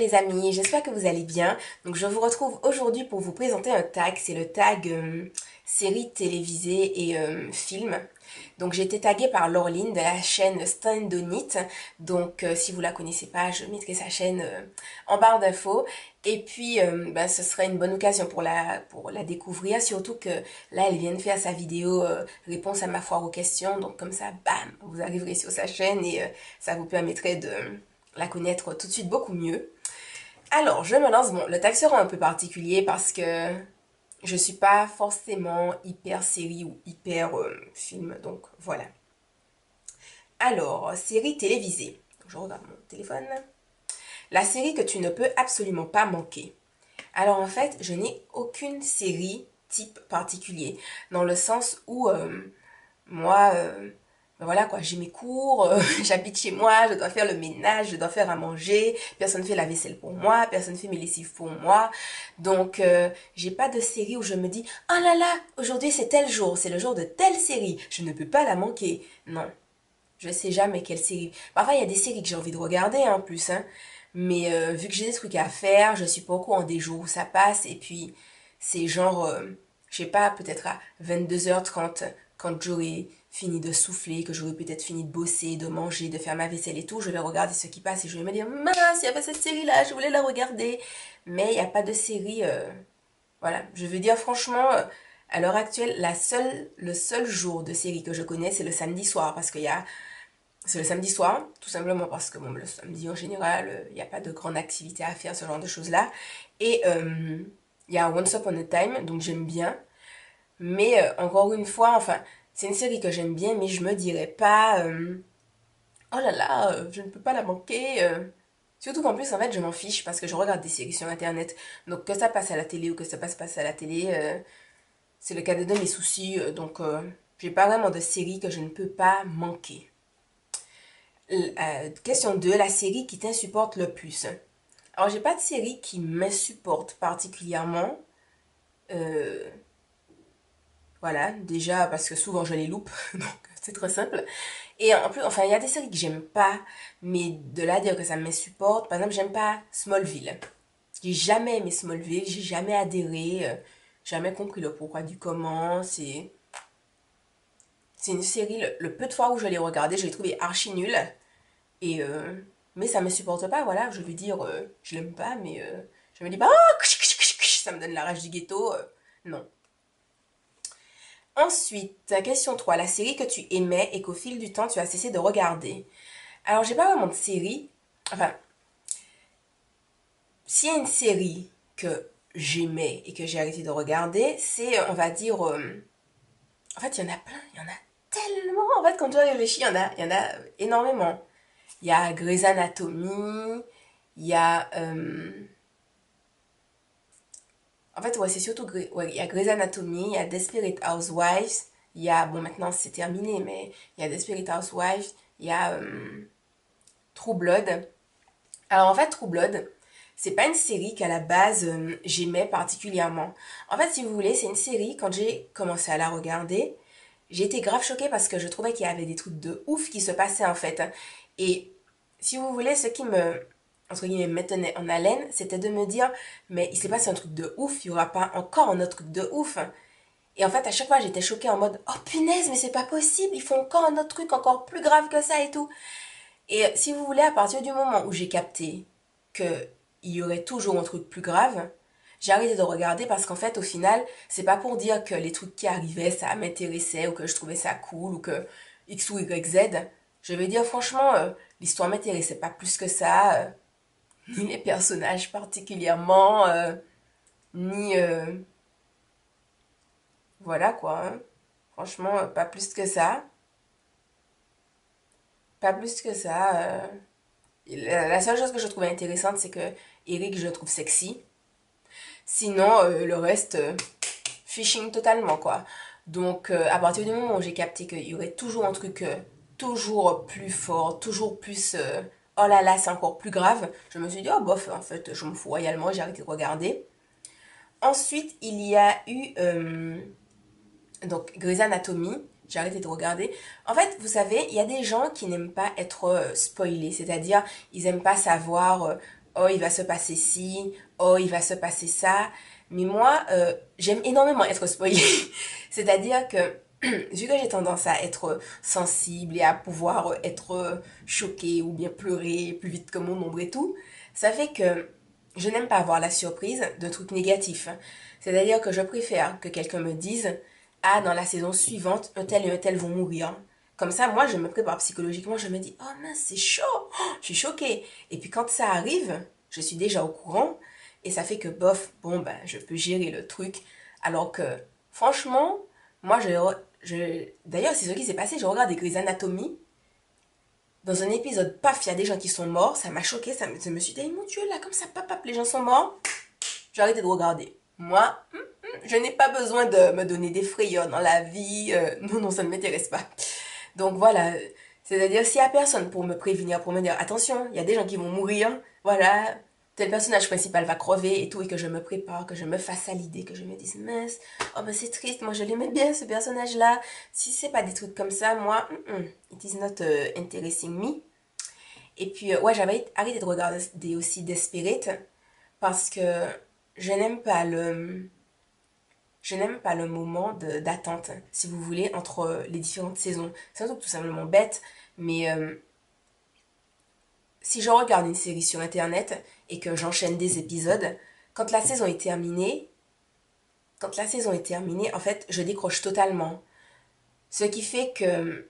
les amis, j'espère que vous allez bien. Donc je vous retrouve aujourd'hui pour vous présenter un tag, c'est le tag série télévisée et film. Donc j'ai été taguée par Laureline de la chaîne Stand On It. Donc si vous la connaissez pas, je mettrai sa chaîne en barre d'infos. Et puis ce serait une bonne occasion pour la découvrir, surtout que là elle vient de faire sa vidéo réponse à ma foire aux questions. Donc comme ça, bam, vous arriverez sur sa chaîne et ça vous permettrait de la connaître tout de suite beaucoup mieux. Alors, je me lance. Bon, le tag sera un peu particulier parce que je suis pas forcément hyper série ou hyper film, donc voilà. Alors, série télévisée. Je regarde mon téléphone. La série que tu ne peux absolument pas manquer. Alors en fait, je n'ai aucune série type particulier, dans le sens où moi, voilà quoi, j'ai mes cours, j'habite chez moi, je dois faire le ménage, je dois faire à manger, personne ne fait la vaisselle pour moi, personne ne fait mes lessives pour moi. Donc, j'ai pas de série où je me dis, oh là là, aujourd'hui c'est tel jour, c'est le jour de telle série, je ne peux pas la manquer. Non, je sais jamais quelle série. Parfois, il y a des séries que j'ai envie de regarder en plus, hein. Mais vu que j'ai des trucs à faire, je suis pas au courant des jours où ça passe. Et puis, c'est genre, je sais pas, peut-être à 22h30, quand j'aurai fini de souffler, que j'aurai peut-être fini de bosser, de manger, de faire ma vaisselle et tout, je vais regarder ce qui passe et je vais me dire, mince, il y avait cette série-là, je voulais la regarder. Mais il n'y a pas de série, voilà. Je veux dire, franchement, à l'heure actuelle, le seul jour de série que je connais, c'est le samedi soir, parce qu'il y a c'est le samedi soir, tout simplement parce que bon, le samedi en général, il n'y a pas de grande activité à faire, ce genre de choses-là. Et il y a Once Upon a Time, donc j'aime bien. Mais encore une fois, enfin, c'est une série que j'aime bien, mais je me dirais pas, oh là là, je ne peux pas la manquer. Surtout qu'en plus, en fait, je m'en fiche parce que je regarde des séries sur Internet. Donc que ça passe à la télé ou que ça passe pas à la télé, c'est le cadet de mes soucis. Donc j'ai pas vraiment de série que je ne peux pas manquer. Question 2, la série qui t'insupporte le plus. Alors, j'ai pas de série qui m'insupporte particulièrement. Euh, voilà, déjà parce que souvent je les loupe, donc c'est très simple. Et en plus, enfin, il y a des séries que j'aime pas, mais de là à dire que ça m'insupporte, par exemple, j'aime pas Smallville. J'ai jamais aimé Smallville, j'ai jamais adhéré, jamais compris le pourquoi du comment. C'est une série, le peu de fois où je l'ai regardée, je l'ai trouvé archi nulle. Et mais ça me supporte pas, voilà, je veux dire, je l'aime pas, mais je me dis pas, oh, ça me donne la rage du ghetto, non. Ensuite, question 3, la série que tu aimais et qu'au fil du temps tu as cessé de regarder. Alors, j'ai pas vraiment de série, enfin, s'il y a une série que j'aimais et que j'ai arrêté de regarder, c'est, on va dire, en fait, il y en a plein, il y en a tellement, en fait, quand tu réfléchis, il y en a énormément. Il y a Grey's Anatomy, il y a en fait, ouais, c'est surtout, ouais, il y a Grey's Anatomy, il y a Desperate Housewives, il y a, bon, maintenant c'est terminé, mais il y a Desperate Housewives, il y a True Blood. Alors en fait, True Blood, c'est pas une série qu'à la base j'aimais particulièrement. En fait, si vous voulez, c'est une série, quand j'ai commencé à la regarder, j'ai été grave choquée parce que je trouvais qu'il y avait des trucs de ouf qui se passaient en fait. Et si vous voulez, ce qui me, entre guillemets, me tenait en haleine, c'était de me dire, mais il s'est passé un truc de ouf, il y aura pas encore un autre truc de ouf. Et en fait, à chaque fois, j'étais choquée en mode, oh punaise, mais c'est pas possible, ils font encore un autre truc encore plus grave que ça et tout. Et si vous voulez, à partir du moment où j'ai capté que il y aurait toujours un truc plus grave, j'ai arrêté de regarder parce qu'en fait, au final, c'est pas pour dire que les trucs qui arrivaient, ça m'intéressait ou que je trouvais ça cool ou que X ou Y, Z. Je vais dire franchement, l'histoire m'intéressait pas plus que ça, ni les personnages particulièrement, ni... voilà quoi, hein. Franchement, pas plus que ça. Pas plus que ça. La seule chose que je trouvais intéressante, c'est que Eric, je le trouve sexy. Sinon, le reste, phishing totalement, quoi. Donc, à partir du moment où j'ai capté qu'il y aurait toujours un truc toujours plus fort, toujours plus... oh là là, c'est encore plus grave. Je me suis dit, oh bof, en fait, je m'en fous royalement, j'ai arrêté de regarder. Ensuite, il y a eu... donc, Grey's Anatomy, j'ai arrêté de regarder. En fait, vous savez, il y a des gens qui n'aiment pas être spoilés, c'est-à-dire, ils n'aiment pas savoir, oh, il va se passer ci, oh, il va se passer ça. Mais moi, j'aime énormément être spoilée. C'est-à-dire que, vu que j'ai tendance à être sensible et à pouvoir être choquée ou bien pleurer plus vite que mon ombre et tout, ça fait que je n'aime pas avoir la surprise de trucs négatifs. C'est-à-dire que je préfère que quelqu'un me dise, ah, dans la saison suivante, un tel et un tel vont mourir. Comme ça, moi, je me prépare psychologiquement, je me dis, oh mince, c'est chaud, oh, je suis choquée. Et puis quand ça arrive, je suis déjà au courant, et ça fait que, bof, bon, ben, je peux gérer le truc. Alors que, franchement, moi, d'ailleurs, c'est ce qui s'est passé, je regarde Grey's Anatomy, dans un épisode, paf, il y a des gens qui sont morts, ça m'a choqué, je me suis dit, mon Dieu, là, comme ça, paf, paf, les gens sont morts, j'ai arrêté de regarder. Moi, je n'ai pas besoin de me donner des frayeurs dans la vie, non, non, ça ne m'intéresse pas. Donc voilà, c'est-à-dire s'il y a personne pour me prévenir, pour me dire attention, il y a des gens qui vont mourir, voilà, tel personnage principal va crever et tout, et que je me prépare, que je me fasse à l'idée, que je me dise mince, oh ben c'est triste, moi je l'aimais bien ce personnage-là. Si c'est pas des trucs comme ça, moi, it is not interesting me. Et puis ouais, j'avais arrêté de regarder aussi Desperate parce que je n'aime pas le je n'aime pas le moment d'attente, si vous voulez, entre les différentes saisons. C'est un truc tout simplement bête, mais si je regarde une série sur Internet et que j'enchaîne des épisodes, quand la saison est terminée, en fait, je décroche totalement. Ce qui fait que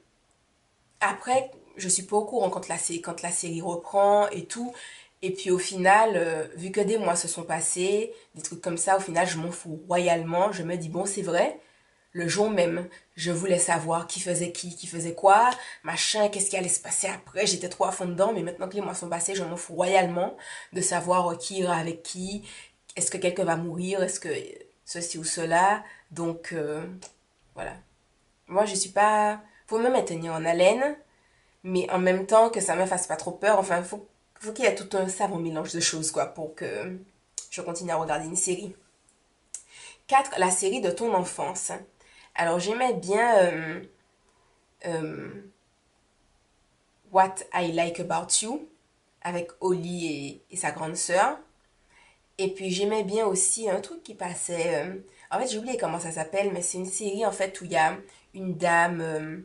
après, je suis pas au courant quand la série reprend et tout. Et puis au final, vu que des mois se sont passés, des trucs comme ça, au final, je m'en fous royalement. Je me dis, bon, c'est vrai, le jour même, je voulais savoir qui faisait quoi, machin, qu'est-ce qui allait se passer après. J'étais trop à fond dedans, mais maintenant que les mois sont passés, je m'en fous royalement de savoir qui ira avec qui, est-ce que quelqu'un va mourir, est-ce que ceci ou cela. Donc, voilà. Moi, je suis pas... Faut me maintenir en haleine, mais en même temps que ça me fasse pas trop peur. Enfin, faut qu'il y ait tout un savant mélange de choses, quoi, pour que je continue à regarder une série. 4. La série de ton enfance. Alors, j'aimais bien euh, What I Like About You avec Holly et sa grande sœur. Et puis, j'aimais bien aussi un truc qui passait. En fait, j'ai oublié comment ça s'appelle, mais c'est une série en fait où il y a une dame.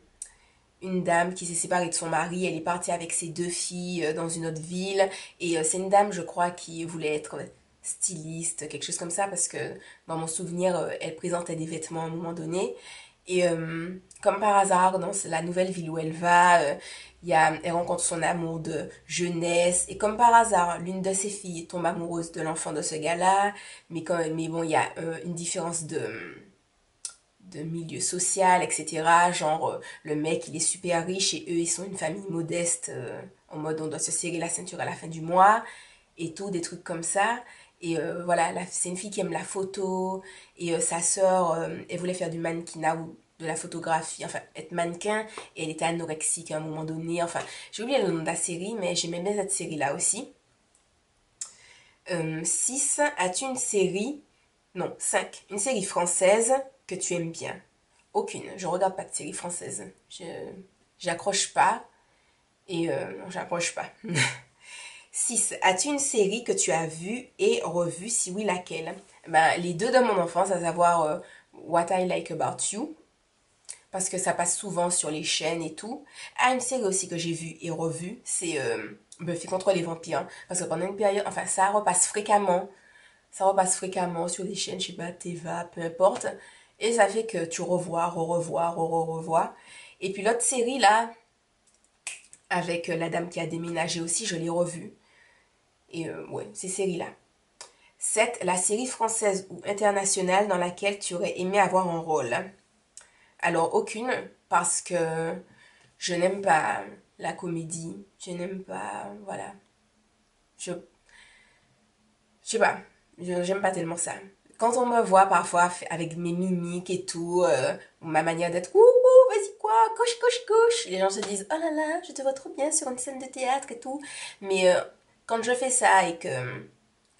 Une dame qui s'est séparée de son mari, elle est partie avec ses deux filles dans une autre ville, et c'est une dame, je crois, qui voulait être styliste, quelque chose comme ça, parce que dans mon souvenir, elle présentait des vêtements à un moment donné, et comme par hasard, dans la nouvelle ville où elle va, elle rencontre son amour de jeunesse, et comme par hasard, l'une de ses filles tombe amoureuse de l'enfant de ce gars-là, mais bon, il y a une différence de milieu social, etc. Genre, le mec, il est super riche et eux, ils sont une famille modeste, en mode on doit se serrer la ceinture à la fin du mois, et tout, des trucs comme ça. Et voilà, c'est une fille qui aime la photo, et sa sœur, elle voulait faire du mannequinat ou de la photographie, enfin, être mannequin, et elle était anorexique à un moment donné. Enfin, j'ai oublié le nom de la série, mais j'aimais bien cette série-là aussi. 6. As-tu une série... Non, 5. Une série française que tu aimes bien. Aucune. Je regarde pas de série française. J'accroche pas. Et non, j'accroche pas. 6. As-tu une série que tu as vue et revue? Si oui, laquelle? Ben, les deux de mon enfance, à savoir What I Like About You, parce que ça passe souvent sur les chaînes et tout. Ah, une série aussi que j'ai vue et revue, c'est Buffy contre les vampires. Parce que pendant une période, enfin, ça repasse fréquemment. Ça repasse fréquemment sur les chaînes, je sais pas, Teva, peu importe. Et ça fait que tu revois, re-revois, re-revois. Et puis l'autre série là, avec la dame qui a déménagé aussi, je l'ai revue. Et ouais, ces séries-là. 7. La série française ou internationale dans laquelle tu aurais aimé avoir un rôle. Alors aucune, parce que je n'aime pas la comédie. Je n'aime pas, voilà. Je sais pas, j'aime pas tellement ça. Quand on me voit parfois avec mes mimiques et tout, ma manière d'être, ouh, vas-y quoi, coche, coche, coche, les gens se disent, oh là là, je te vois trop bien sur une scène de théâtre et tout. Mais quand je fais ça et que,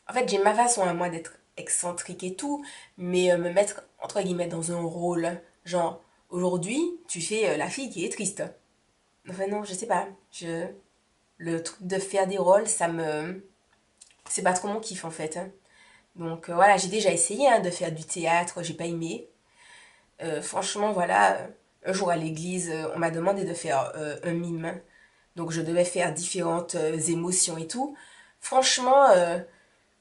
en fait, j'ai ma façon à moi d'être excentrique et tout, mais me mettre, entre guillemets, dans un rôle, genre, aujourd'hui, tu fais la fille qui est triste. Enfin non, je sais pas, le truc de faire des rôles, ça me c'est pas trop mon kiff en fait, hein. Donc voilà, j'ai déjà essayé hein, de faire du théâtre, j'ai pas aimé. Franchement, voilà, un jour à l'église, on m'a demandé de faire un mime. Donc je devais faire différentes émotions et tout. Franchement,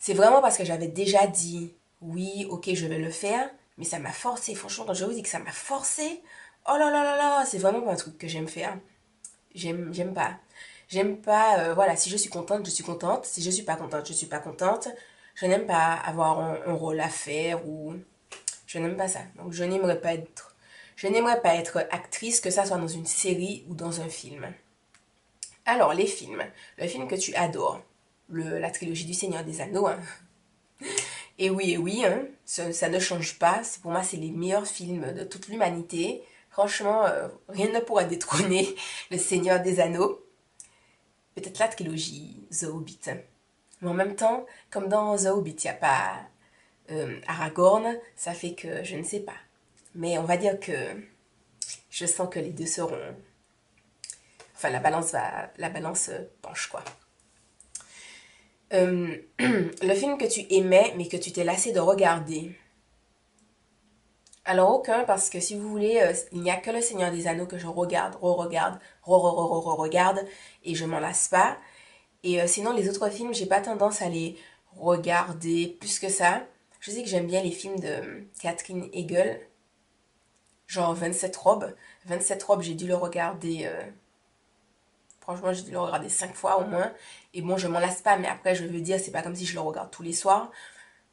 c'est vraiment parce que j'avais déjà dit oui, ok, je vais le faire, mais ça m'a forcé. Franchement, quand je vous dis que ça m'a forcé, oh là là là là, c'est vraiment pas un truc que j'aime faire. J'aime pas. J'aime pas, voilà, si je suis contente, je suis contente. Si je suis pas contente, je suis pas contente. Je n'aime pas avoir un rôle à faire ou je n'aime pas ça. Donc je n'aimerais pas être actrice, que ça soit dans une série ou dans un film. Alors, les films. Le film que tu adores. La trilogie du Seigneur des Anneaux. Hein. Et oui, hein, ça ne change pas. Pour moi, c'est les meilleurs films de toute l'humanité. Franchement, rien ne pourra détrôner le Seigneur des Anneaux. Peut-être la trilogie The Hobbit. Mais en même temps, comme dans The Hobbit, il n'y a pas Aragorn, ça fait que je ne sais pas. Mais on va dire que je sens que les deux seront... Enfin, la balance penche, quoi. Le film que tu aimais, mais que tu t'es lassé de regarder. Alors aucun, parce que si vous voulez, il n'y a que le Seigneur des Anneaux que je regarde, re-regarde, re-regarde, et je m'en lasse pas. Et sinon, les autres films, j'ai pas tendance à les regarder plus que ça. Je sais que j'aime bien les films de Catherine Hegel, genre 27 robes. 27 robes, j'ai dû le regarder, franchement, j'ai dû le regarder 5 fois au moins. Et bon, je m'en lasse pas, mais après, je veux dire, c'est pas comme si je le regarde tous les soirs.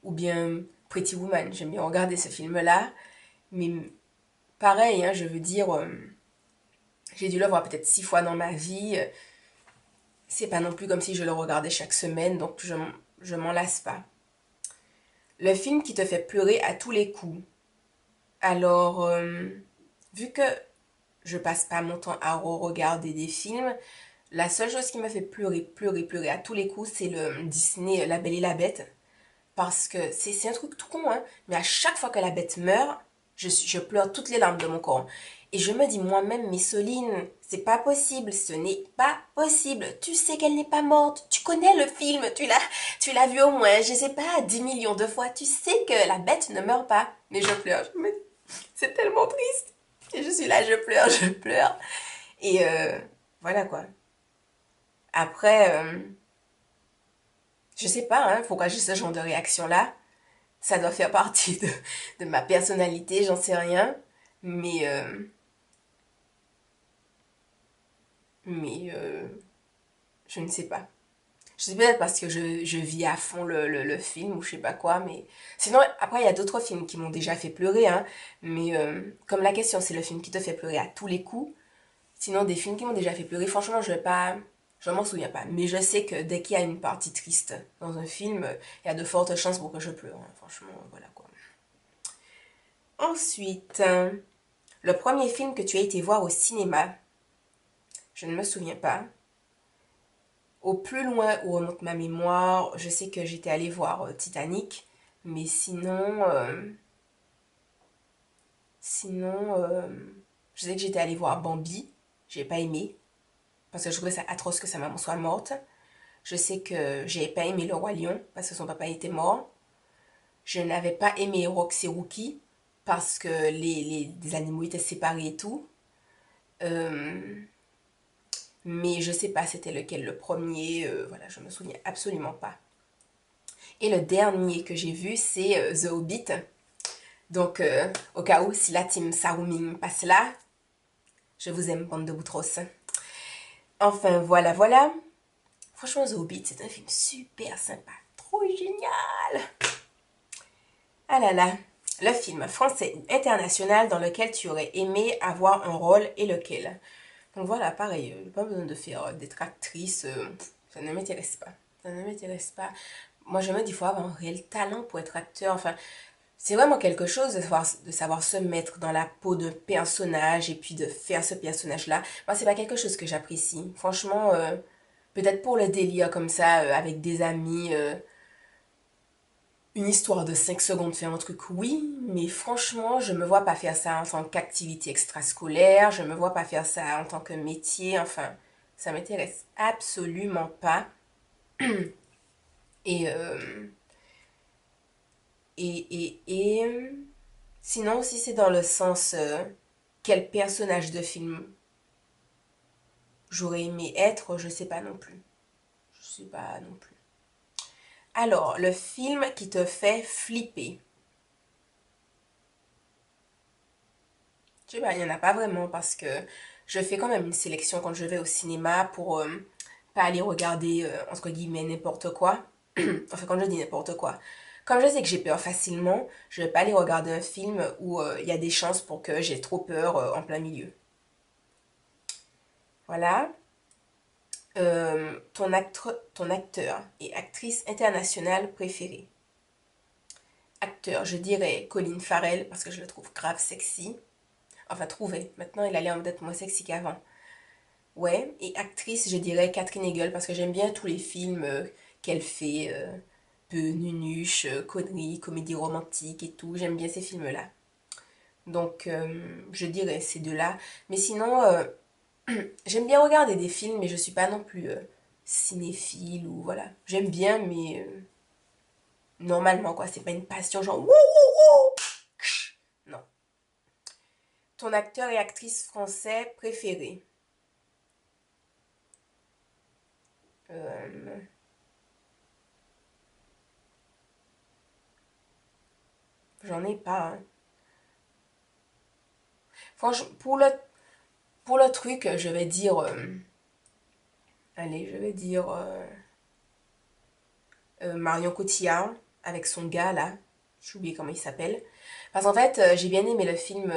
Ou bien Pretty Woman, j'aime bien regarder ce film-là. Mais pareil, hein, je veux dire, j'ai dû le voir peut-être 6 fois dans ma vie. C'est pas non plus comme si je le regardais chaque semaine, donc je m'en lasse pas. Le film qui te fait pleurer à tous les coups. Alors, vu que je passe pas mon temps à regarder des films, la seule chose qui me fait pleurer à tous les coups, c'est le Disney La Belle et la Bête. Parce que c'est un truc tout con, hein. Mais à chaque fois que la bête meurt, je pleure toutes les larmes de mon corps. Et je me dis moi-même, mais Soline, c'est pas possible, ce n'est pas possible. Tu sais qu'elle n'est pas morte, tu connais le film, tu l'as vu au moins, je sais pas, 10 millions de fois. Tu sais que la bête ne meurt pas. Mais je pleure, c'est tellement triste. Et je suis là, je pleure, je pleure. Et voilà quoi. Après, je sais pas, hein, pourquoi j'ai ce genre de réaction-là. Ça doit faire partie de ma personnalité, j'en sais rien. Mais, mais je ne sais pas. Je sais peut-être parce que je vis à fond le film ou je sais pas quoi, mais... Sinon, après, il y a d'autres films qui m'ont déjà fait pleurer, hein. Mais comme la question, c'est le film qui te fait pleurer à tous les coups. Sinon, des films qui m'ont déjà fait pleurer, franchement, je vais pas... Je m'en souviens pas. Mais je sais que dès qu'il y a une partie triste dans un film, il y a de fortes chances pour que je pleure, hein. Franchement, voilà quoi. Ensuite, le premier film que tu as été voir au cinéma, je ne me souviens pas. Au plus loin où remonte ma mémoire, je sais que j'étais allée voir Titanic, mais sinon, je sais que j'étais allée voir Bambi, j'ai pas aimé, parce que je trouvais ça atroce que sa maman soit morte. Je sais que j'ai pas aimé Le Roi Lion, parce que son papa était mort. Je n'avais pas aimé Roxy Rookie, parce que les animaux étaient séparés et tout. Euh, mais je sais pas c'était lequel le premier, voilà, je me souviens absolument pas. Et le dernier que j'ai vu, c'est The Hobbit. Donc, au cas où, si la team Saouming passe là, je vous aime, bande de boutros. Enfin, voilà, voilà. Franchement, The Hobbit, c'est un film super sympa. Trop génial. Ah là là. Le film français ou international dans lequel tu aurais aimé avoir un rôle et lequel. Donc voilà, pareil, pas besoin de faire d'être actrice, ça ne m'intéresse pas. Ça ne m'intéresse pas. Moi, je me dis, il faut avoir un réel talent pour être acteur. Enfin, c'est vraiment quelque chose de savoir se mettre dans la peau d'un personnage et puis de faire ce personnage-là. Moi, c'est pas quelque chose que j'apprécie. Franchement, peut-être pour le délire comme ça, avec des amis, une histoire de 5 secondes, faire un truc, oui, mais franchement, je me vois pas faire ça en tant qu'activité extrascolaire, je me vois pas faire ça en tant que métier, enfin, ça m'intéresse absolument pas. Et, et sinon, si c'est dans le sens quel personnage de film j'aurais aimé être, je sais pas non plus. Je sais pas non plus. Alors, le film qui te fait flipper. Je sais pas, il n'y en a pas vraiment parce que je fais quand même une sélection quand je vais au cinéma pour pas aller regarder, entre guillemets, n'importe quoi. Enfin, quand je dis n'importe quoi. Comme je sais que j'ai peur facilement, je vais pas aller regarder un film où il y a des chances pour que j'ai trop peur en plein milieu. Voilà. Ton acteur et actrice internationale préférée. Acteur, je dirais Colin Farrell parce que je le trouve grave sexy. Enfin, trouvé. Maintenant, il a l'air d'être moins sexy qu'avant. Ouais. Et actrice, je dirais Catherine Hegel parce que j'aime bien tous les films qu'elle fait. Peu nunuche, conneries, comédie romantique et tout. J'aime bien ces films-là. Donc, je dirais ces deux-là. Mais sinon, j'aime bien regarder des films, mais je suis pas non plus cinéphile ou voilà. J'aime bien, mais normalement, quoi. C'est pas une passion genre wouh, wouh, wouh. Non. Ton acteur et actrice français préféré. Euh, J'en ai pas, hein. Franchement, pour le truc, je vais dire. Allez, je vais dire Marion Cotillard avec son gars là. J'ai oublié comment il s'appelle. Parce qu'en fait, j'ai bien aimé le film.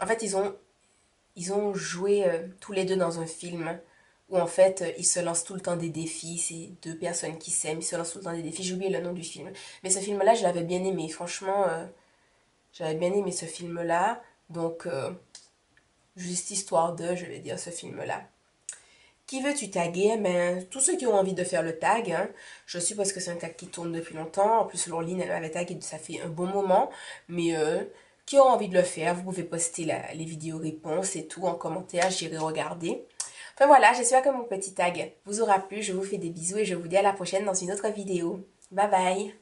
En fait, ils ont joué tous les deux dans un film où en fait, ils se lancent tout le temps des défis. C'est deux personnes qui s'aiment, ils se lancent tout le temps des défis. J'ai oublié le nom du film. Mais ce film-là, je l'avais bien aimé. Franchement, j'avais bien aimé ce film-là. Donc, juste histoire de, je vais dire, ce film-là. Qui veux-tu taguer? Ben, tous ceux qui ont envie de faire le tag, hein. Je suppose que c'est un tag qui tourne depuis longtemps. En plus, Laureline, elle m'avait tagué, ça fait un bon moment. Mais qui aura envie de le faire, vous pouvez poster les vidéos réponses et tout en commentaire, j'irai regarder. Enfin voilà, j'espère que mon petit tag vous aura plu. Je vous fais des bisous et je vous dis à la prochaine dans une autre vidéo. Bye bye!